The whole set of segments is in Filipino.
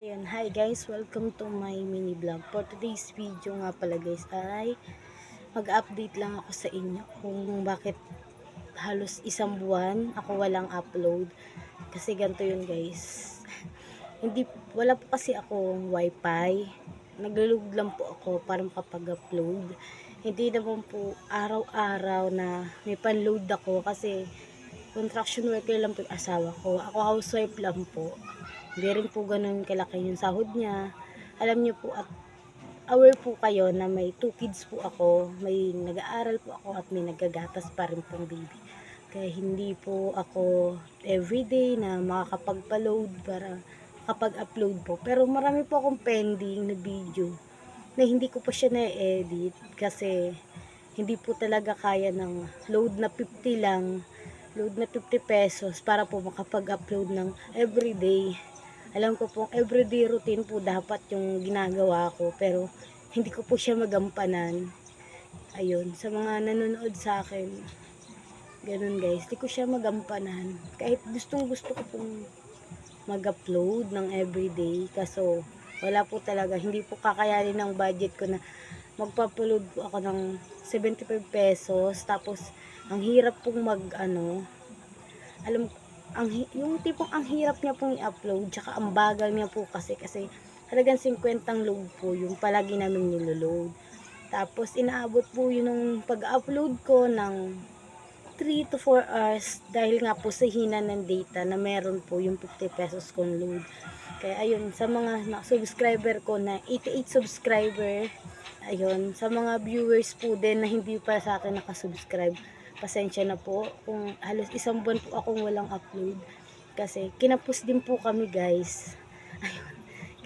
Ayan, hi guys, welcome to my mini vlog. For today's video nga pala guys ay mag-update lang ako sa inyo kung bakit halos isang buwan ako walang upload. Kasi ganito yun guys. Wala po kasi akong wifi. Naglalog lang po ako para makapag-upload. Hindi naman po araw-araw na may pan-load ako kasi construction worker lang po yung asawa ko. Ako housewife lang po. Hindi rin po ganun kalaki yung sahod niya. Alam niyo po at aware po kayo na may 2 kids po ako. May nag-aaral po ako at may nagagatas pa rin pong baby. Kaya hindi po ako everyday na makakapagpa-load para kapag-upload po. Pero marami po akong pending na video na hindi ko pa siya na-edit kasi hindi po talaga kaya ng load na 50 lang, load na 50 pesos para po makapag-upload ng everyday. Alam ko po everyday routine po dapat yung ginagawa ko pero hindi ko po siya magampanan. Ayun, sa mga nanonood sa akin, ganun guys, hindi ko siya magampanan. Kahit gustong gusto ko pong mag-upload ng everyday kaso wala po talaga, hindi po kakayanin ng budget ko na magpa-upload po ako ng 75 pesos tapos ang hirap pong alam yung tipong ang hirap niya pong i-upload tsaka ang bagal niya po kasi halagang 50 load po yung palagi namin niloload. Tapos inaabot po yun ng pag-upload ko ng 3 to 4 hours dahil nga po sa hina ng data na meron po yung 50 pesos kong load. Kaya ayun, sa mga subscriber ko na 88 subscriber, ayun, sa mga viewers po din na hindi pa sa akin nakasubscribe, pasensya na po kung halos isang buwan po akong walang upload kasi kinapos din po kami guys. Ayun,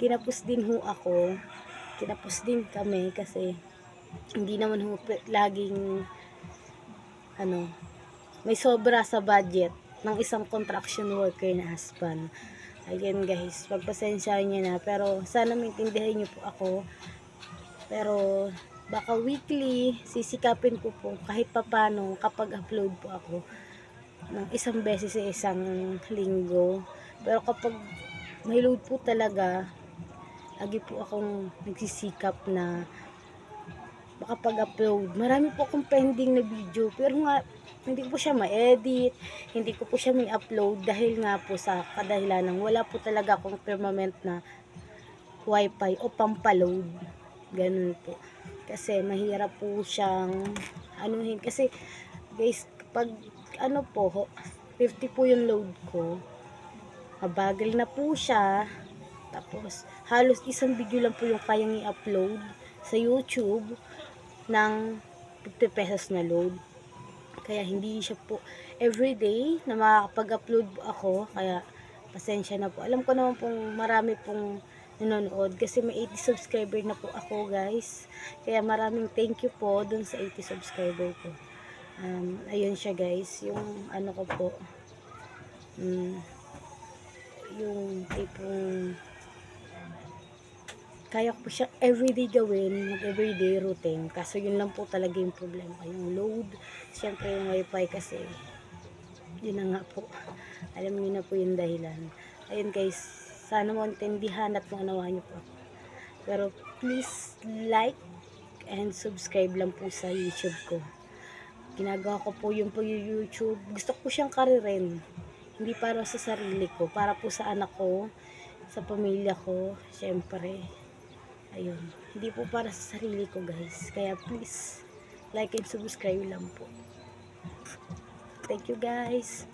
kinapos din ho ako, kinapos din kami kasi hindi naman ho laging may sobra sa budget ng isang construction worker na husband. Ayan guys, pagpasensyahan niyo na pero sana maintindihan niyo po ako. Pero baka weekly sisikapin ko po kahit papano kapag upload po ako ng isang beses sa isang linggo. Pero kapag may load po talaga, lagi po akong nagsisikap na makapag-upload. Marami po akong pending na video pero nga hindi ko po siya ma-edit, hindi ko po siya may upload dahil nga po sa kadahilan ng wala po talaga akong permanent na wifi o pampaload. Ganun po. Kasi mahirap po siyang anuhin. Kasi guys, kapag 50 po yung load ko, mabagal na po siya. Tapos, halos isang video lang po yung kayang i-upload sa YouTube ng 50 pesos na load. Kaya hindi siya po everyday na makakapag-upload ako. Kaya pasensya na po. Alam ko naman pong marami pong nanonood kasi may 80 subscriber na po ako guys. Kaya maraming thank you po dun sa 80 subscriber ko. Ayun siya guys. Yung ko po. Yung tipong kaya ko po siya everyday gawin, mag-everyday routine. Kaso yun lang po talaga yung problema. Yung load, syempre yung wifi kasi, yun na nga po. Alam niyo na po yung dahilan. Ayun guys, sana mo intindihan at maunawaan niyo po. Pero please like and subscribe lang po sa YouTube ko. Ginagawa ko po yung YouTube. Gusto ko siyang karirin. Hindi para sa sarili ko, para po sa anak ko, sa pamilya ko, syempre. Ayun, hindi po para sa sarili ko guys. Kaya please, like and subscribe lang po. Thank you guys.